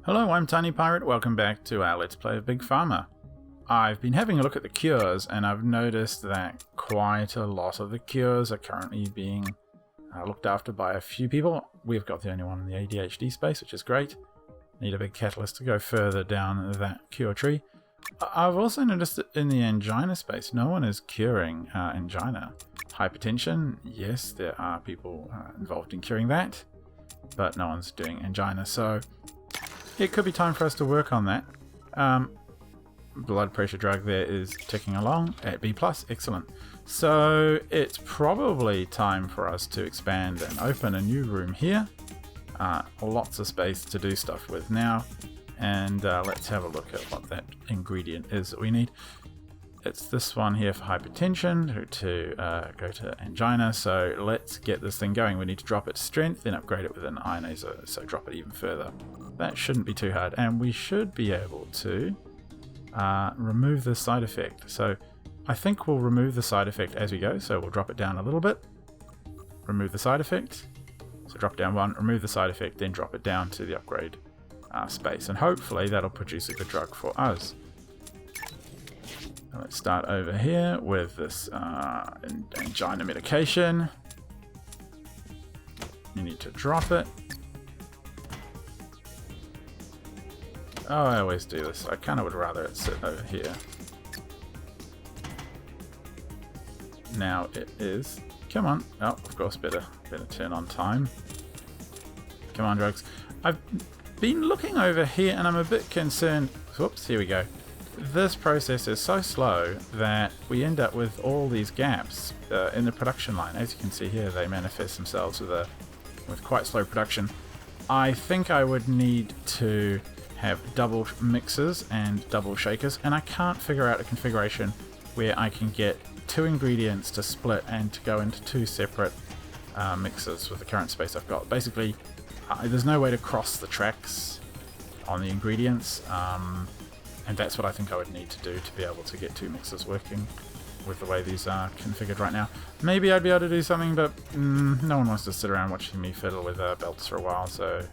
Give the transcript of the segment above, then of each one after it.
Hello, I'm Tiny Pirate. Welcome back to our Let's Play of Big Pharma. I've been having a look at the cures, and I've noticed that quite a lot of the cures are currently being looked after by a few people. We've got the only one in the ADHD space, which is great. Need a big catalyst to go further down that cure tree. I've also noticed that in the angina space, no one is curing angina. Hypertension, yes, there are people involved in curing that, but no one's doing angina, so it could be time for us to work on that. Blood pressure drug there is ticking along at B+, excellent. So it's probably time for us to expand and open a new room here. Lots of space to do stuff with now. And let's have a look at what that ingredient is that we need. It's this one here for hypertension to go to angina. So let's get this thing going. We need to drop its strength, then upgrade it with an ionizer, so drop it even further. That shouldn't be too hard, and we should be able to remove the side effect. So I think we'll remove the side effect as we go. So we'll drop it down a little bit, remove the side effect. So drop down one, remove the side effect, then drop it down to the upgrade space, and hopefully that'll produce a good drug for us. Let's start over here with this angina medication. You need to drop it. Oh, I always do this. I kind of would rather it sit over here. Now it is. Come on. Oh, of course, better turn on time. Come on, drugs. I've been looking over here and I'm a bit concerned. Whoops, here we go. This process is so slow that we end up with all these gaps in the production line. As you can see here, they manifest themselves with quite slow production. I think I would need to have double mixers and double shakers, and I can't figure out a configuration where I can get two ingredients to split and to go into two separate mixers with the current space I've got. Basically, there's no way to cross the tracks on the ingredients, and that's what I think I would need to do to be able to get two mixers working with the way these are configured right now. Maybe I'd be able to do something, but no one wants to sit around watching me fiddle with belts for a while, so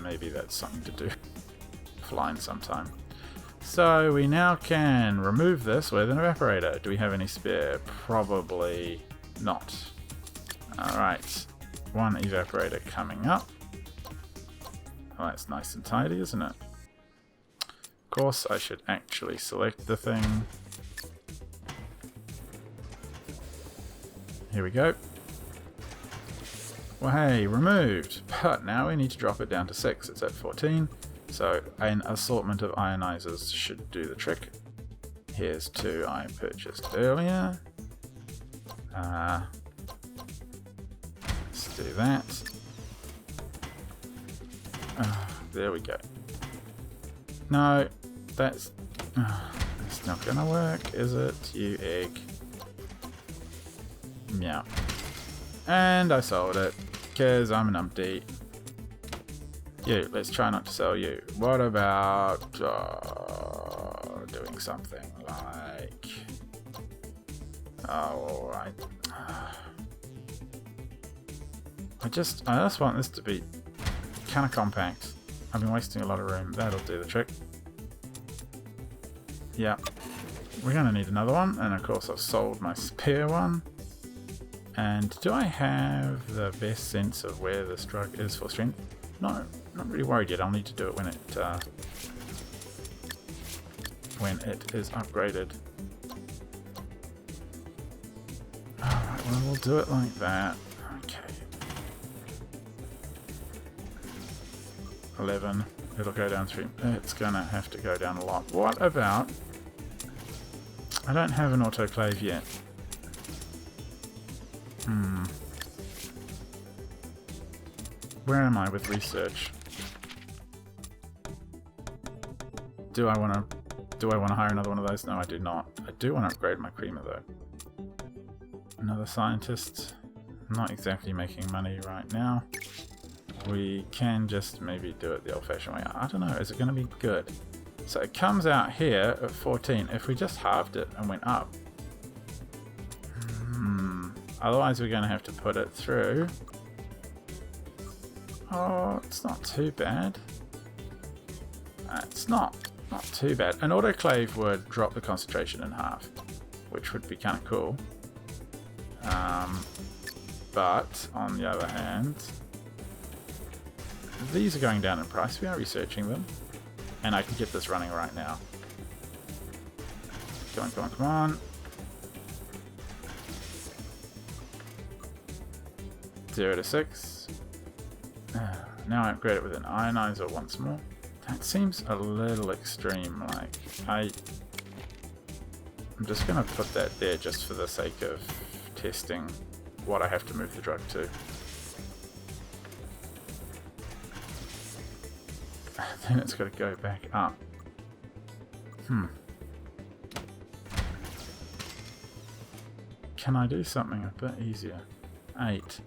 maybe that's something to do offline sometime. So we now can remove this with an evaporator. Do we have any spare? Probably not. Alright, one evaporator coming up. Oh, that's nice and tidy, isn't it? Of course, I should actually select the thing. Here we go. Well, hey, removed. But now we need to drop it down to 6. It's at 14. So an assortment of ionizers should do the trick. Here's 2 I purchased earlier. Let's do that. There we go. No, that's not gonna work, is it? You egg. Yeah. And I sold it, because I'm an umpty. You, let's try not to sell you. What about doing something like... Oh, alright. I just want this to be kind of compact. I've been wasting a lot of room. That'll do the trick. Yeah. We're going to need another one. And of course I've sold my spare one. And do I have the best sense of where this drug is for strength? No, not really worried yet. I'll need to do it when it is upgraded. Alright, well we'll do it like that. Okay. 11. It'll go down 3. It's gonna have to go down a lot. What about... I don't have an autoclave yet. Where am I with research? Do I want to hire another one of those? No, I do not. I do want to upgrade my creamer though. Another scientist. Not exactly making money right now. We can just maybe do it the old-fashioned way. I don't know. Is it going to be good? So it comes out here at 14. If we just halved it and went up. Otherwise we're going to have to put it through. Oh, it's not too bad. It's not too bad. An autoclave would drop the concentration in half, which would be kind of cool. But on the other hand, these are going down in price. We are researching them, and I can get this running right now. Come on, come on, come on. 0 to 6. Now I upgrade it with an ionizer once more. That seems a little extreme. Like, I'm just going to put that there just for the sake of testing what I have to move the drug to. Then it's got to go back up. Can I do something a bit easier? 8.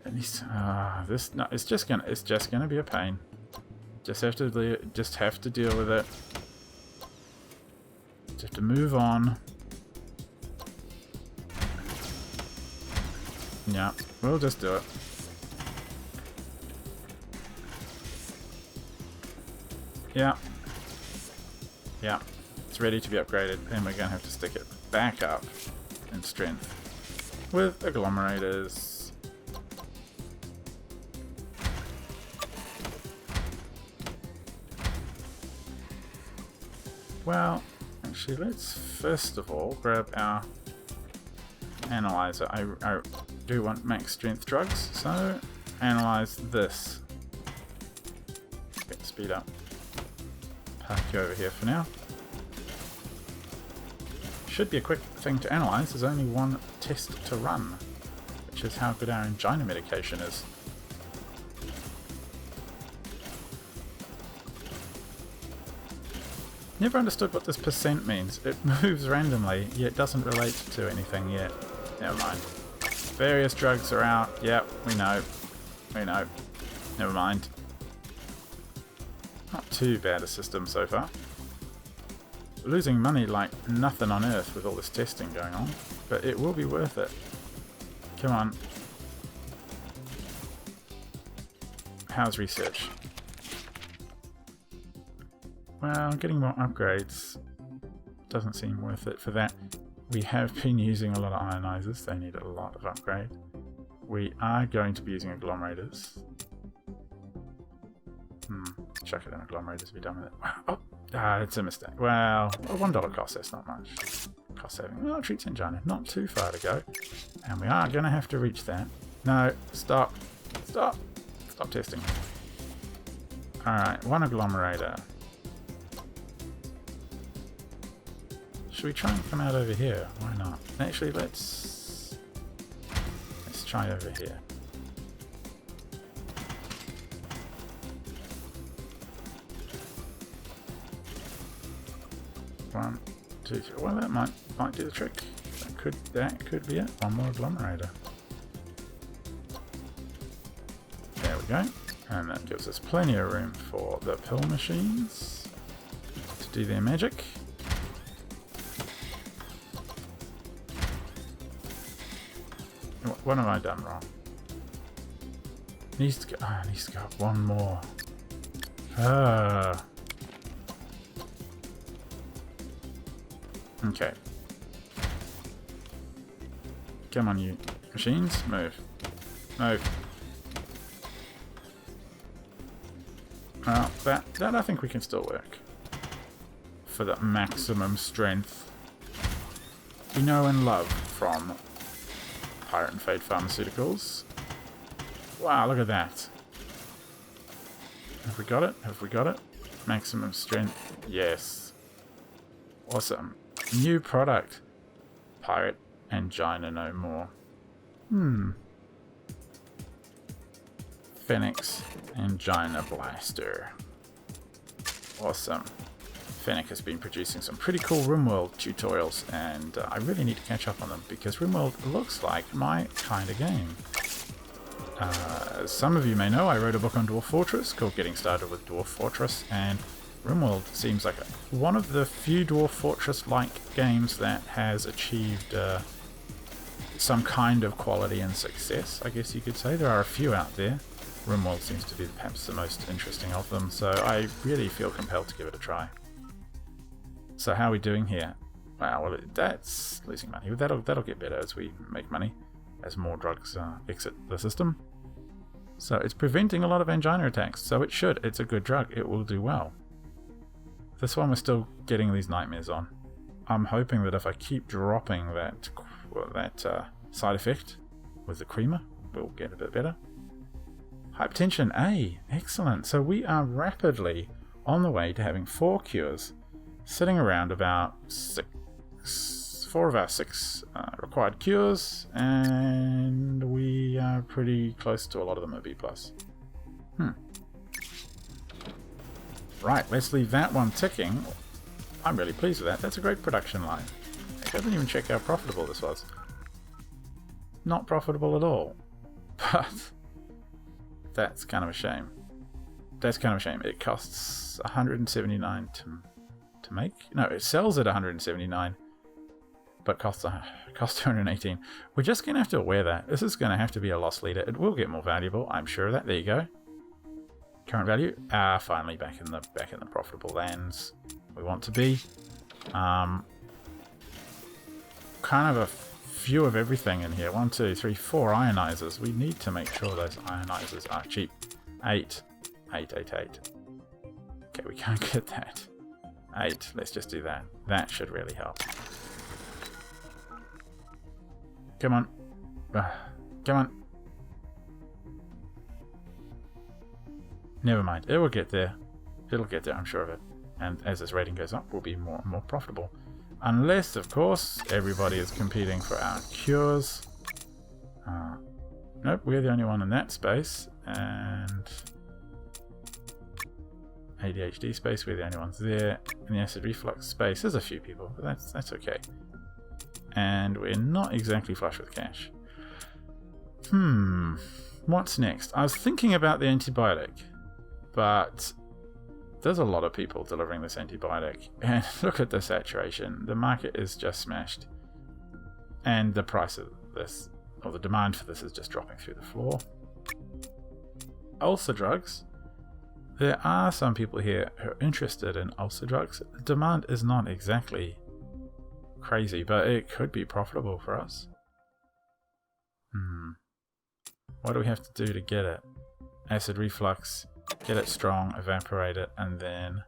At least, it's just gonna be a pain. Just have to deal with it. Just have to move on. Yeah, we'll just do it. Yeah. Yeah. It's ready to be upgraded, and we're gonna have to stick it back up in strength with agglomerators. Well, actually, let's first of all grab our analyzer. I do want max strength drugs, so analyze this. Okay, speed up. Park you over here for now. Should be a quick thing to analyze. There's only one test to run, which is how good our angina medication is. Never understood what this percent means. It moves randomly, yet doesn't relate to anything yet. Never mind. Various drugs are out. Yep, we know. We know. Never mind. Not too bad a system so far. Losing money like nothing on earth with all this testing going on, but it will be worth it. Come on. How's research? Well, getting more upgrades doesn't seem worth it for that. We have been using a lot of ionizers. They need a lot of upgrade. We are going to be using agglomerators. Chuck it in agglomerators, be done with it. Wow. Oh, it's a mistake. Well, a $1 cost, that's not much. Cost saving. Well, treats angina, not too far to go. And we are going to have to reach that. No, stop. Stop. Stop testing. Alright, one agglomerator. Should we try and come out over here? Why not? Actually, let's try over here. One, two, three. Well, that might do the trick. That could be it. One more agglomerator. There we go. And that gives us plenty of room for the pill machines to do their magic. What have I done wrong? Needs to go. Oh, needs to go up one more. Okay. Come on, you machines. Move. Move. Well, that I think we can still work. For the maximum strength we know and love from Pirate and Fade Pharmaceuticals. Wow, look at that. Have we got it? Have we got it? Maximum strength. Yes. Awesome. New product. Pirate angina no more. Phoenix angina blaster. Awesome. Fennec has been producing some pretty cool RimWorld tutorials, and I really need to catch up on them because RimWorld looks like my kind of game. As some of you may know, I wrote a book on Dwarf Fortress called Getting Started with Dwarf Fortress, and RimWorld seems like one of the few Dwarf Fortress-like games that has achieved some kind of quality and success, I guess you could say. There are a few out there. Rimworld seems to be perhaps the most interesting of them, so I really feel compelled to give it a try. So how are we doing here? Well, that's losing money. That'll get better as we make money, as more drugs exit the system. So it's preventing a lot of angina attacks, so it should. It's a good drug. It will do well. This one we're still getting these nightmares on. I'm hoping that if I keep dropping that side effect with the creamer, we'll get a bit better. Hypertension A, excellent. So we are rapidly on the way to having 4 cures, sitting around about 4 of our 6 required cures, and we are pretty close to a lot of them at B+. Right, let's leave that one ticking. I'm really pleased with that. That's a great production line. I didn't even check how profitable this was. Not profitable at all. But that's kind of a shame. That's kind of a shame. It costs 179 to make. No, it sells at 179, but costs 218. We're just going to have to aware that. This is going to have to be a loss leader. It will get more valuable, I'm sure of that. There you go. Current value. Finally back in the profitable lands we want to be. Kind of a few of everything in here. 1, 2, 3, 4 ionizers. We need to make sure those ionizers are cheap. 8. Okay, we can't get that. 8. Let's just do that. That should really help. Come on. Come on. Never mind. It will get there. It'll get there, I'm sure of it. And as this rating goes up, we'll be more and more profitable. Unless, of course, everybody is competing for our cures. Nope, we're the only one in that space. And ADHD space, we're the only ones there. In the acid reflux space, there's a few people, but that's okay. And we're not exactly flush with cash. What's next? I was thinking about the antibiotic, but there's a lot of people delivering this antibiotic, and look at the saturation. The market is just smashed, and the price of this, or the demand for this, is just dropping through the floor. Ulcer drugs. There are some people here who are interested in ulcer drugs. The demand is not exactly crazy, but it could be profitable for us. What do we have to do to get it? Acid reflux. Get it strong, evaporate it, and then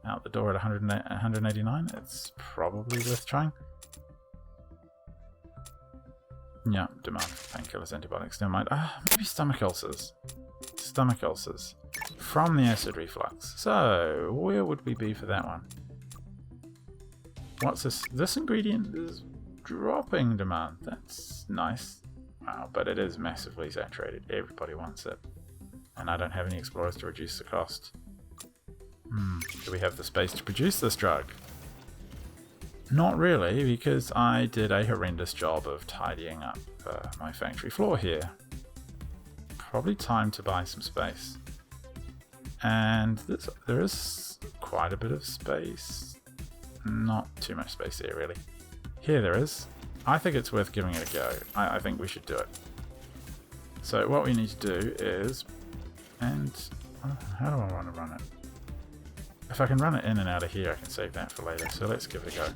out the door at 189. It's probably worth trying. Yeah, demand for painkillers, antibiotics, never mind. Maybe stomach ulcers. Stomach ulcers. From the acid reflux. So, where would we be for that one? What's this? This ingredient is dropping demand. That's nice. Wow, but it is massively saturated. Everybody wants it. And I don't have any explorers to reduce the cost. Do we have the space to produce this drug? Not really, because I did a horrendous job of tidying up my factory floor here. Probably time to buy some space. And there is quite a bit of space. Not too much space here, really. Here there is. I think it's worth giving it a go. I think we should do it. So what we need to do is... And how do I want to run it? If I can run it in and out of here, I can save that for later. So let's give it a go.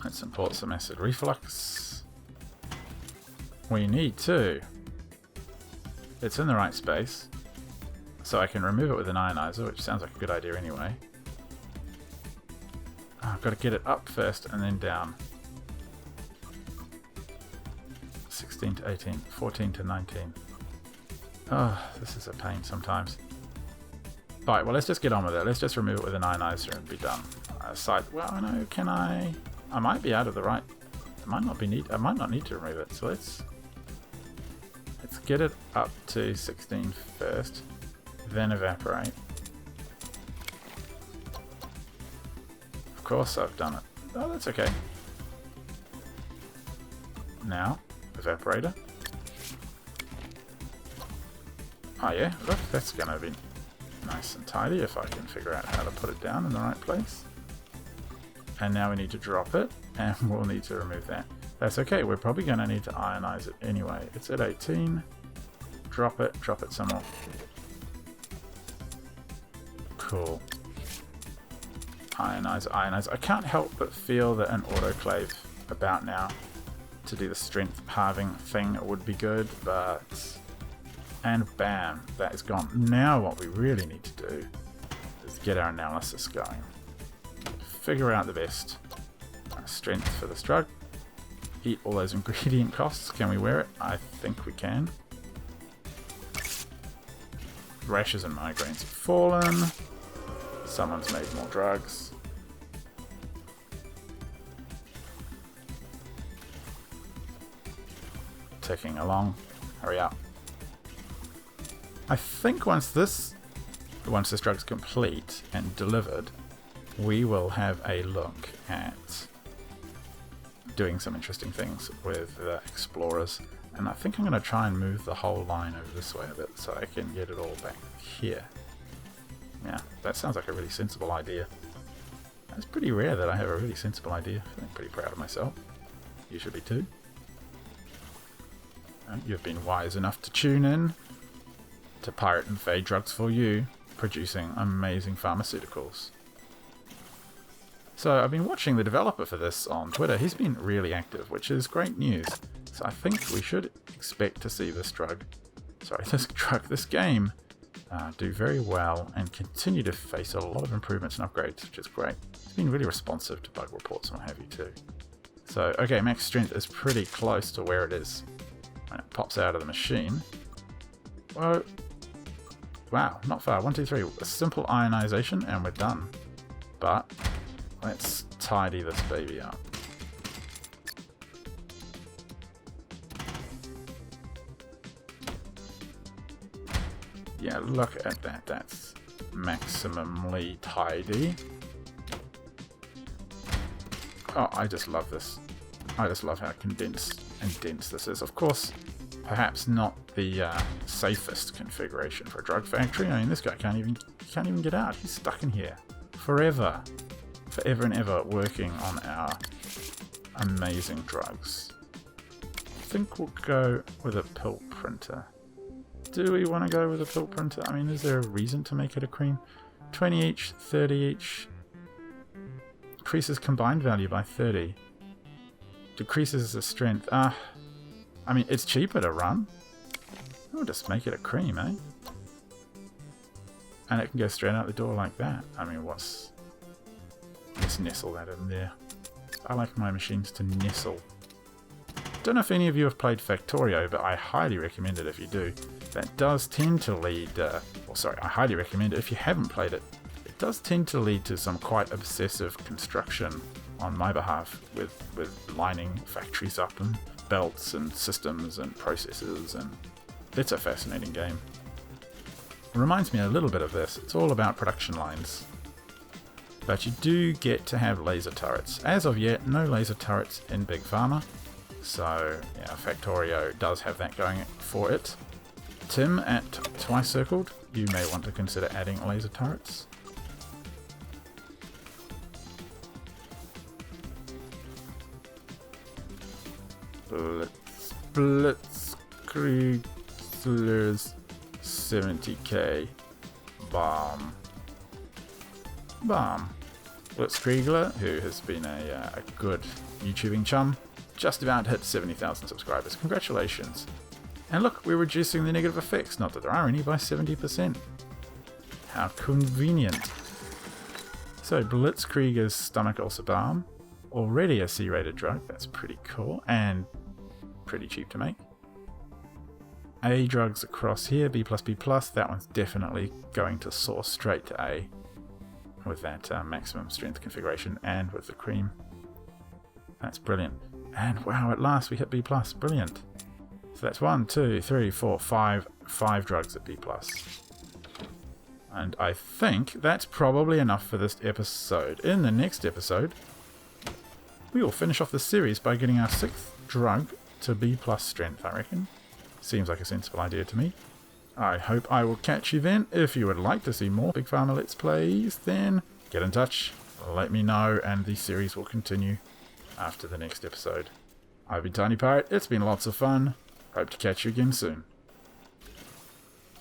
Let's import some acid reflux. We need to. It's in the right space. So I can remove it with an ionizer, which sounds like a good idea anyway. I've got to get it up first and then down. 16 to 18, 14 to 19. Oh, this is a pain sometimes. Alright, well, let's just get on with it. Let's just remove it with an ionizer and be done. Well, no, can I? I might be out of the right. I might not need to remove it. So let's get it up to 16 first, then evaporate. Of course, I've done it. Oh, that's okay. Now, evaporator. Oh yeah, look, that's gonna be nice and tidy if I can figure out how to put it down in the right place. And now we need to drop it, and we'll need to remove that. That's okay, we're probably going to need to ionize it anyway. It's at 18. Drop it some more. Cool. Ionize, ionize. I can't help but feel that an autoclave about now to do the strength halving thing would be good, but... And bam, that is gone. Now what we really need to do is get our analysis going. Figure out the best strength for this drug. Eat all those ingredient costs. Can we wear it? I think we can. Rashes and migraines have fallen. Someone's made more drugs. Ticking along. Hurry up. I think once this drug's complete and delivered, we will have a look at doing some interesting things with the explorers. And I think I'm going to try and move the whole line over this way a bit so I can get it all back here. Yeah, that sounds like a really sensible idea. It's pretty rare that I have a really sensible idea. I'm pretty proud of myself. You should be too. You've been wise enough to tune in to Pirate and Fae Drugs for You, producing amazing pharmaceuticals. So I've been watching the developer for this on Twitter. He's been really active, which is great news. So I think we should expect to see this game do very well and continue to face a lot of improvements and upgrades, which is great. It's been really responsive to bug reports and what have you too. So, okay, max strength is pretty close to where it is when it pops out of the machine. Whoa. Wow, not far. 1, 2, 3. A simple ionization and we're done. But let's tidy this baby up. Yeah, look at that. That's maximally tidy. Oh, I just love this. I just love how condensed and dense this is. Of course, perhaps not the safest configuration for a drug factory. I mean, this guy can't even get out. He's stuck in here forever and ever, working on our amazing drugs. I think we'll go with a pill printer. Do we want to go with a pill printer? I mean, is there a reason to make it a cream? 20 each, 30 each. Increases combined value by 30. Decreases the strength. I mean, it's cheaper to run. We'll just make it a cream, eh? And it can go straight out the door like that. I mean, let's nestle that in there. I like my machines to nestle. Don't know if any of you have played Factorio, but I highly recommend it if you do. That does tend to lead, I highly recommend it if you haven't played it. It does tend to lead to some quite obsessive construction on my behalf with lining factories up and belts and systems and processes, and it's a fascinating game. It reminds me a little bit of this. It's all about production lines. But you do get to have laser turrets. As of yet, no laser turrets in Big Pharma. So, yeah, Factorio does have that going for it. Tim at Twice Circled, you may want to consider adding laser turrets. Blitzkrieg 70k. Bomb. Blitzkriegler, who has been a good YouTubing chum, just about hit 70,000 subscribers. Congratulations. And look, we're reducing the negative effects, not that there are any, by 70%. How convenient. So Blitzkrieger's stomach ulcer balm, already a C-rated drug, that's pretty cool, and pretty cheap to make. A drugs across here, B++, that one's definitely going to soar straight to A with that maximum strength configuration and with the cream. That's brilliant. And wow, at last we hit B+, brilliant. So that's 1, 2, 3, 4, 5 drugs at B+. And I think that's probably enough for this episode. In the next episode, we will finish off the series by getting our 6th drug to B+ strength, I reckon. Seems like a sensible idea to me. I hope I will catch you then. If you would like to see more Big Pharma Let's Plays, then get in touch, let me know, and the series will continue after the next episode. I've been Tiny Pirate. It's been lots of fun. Hope to catch you again soon.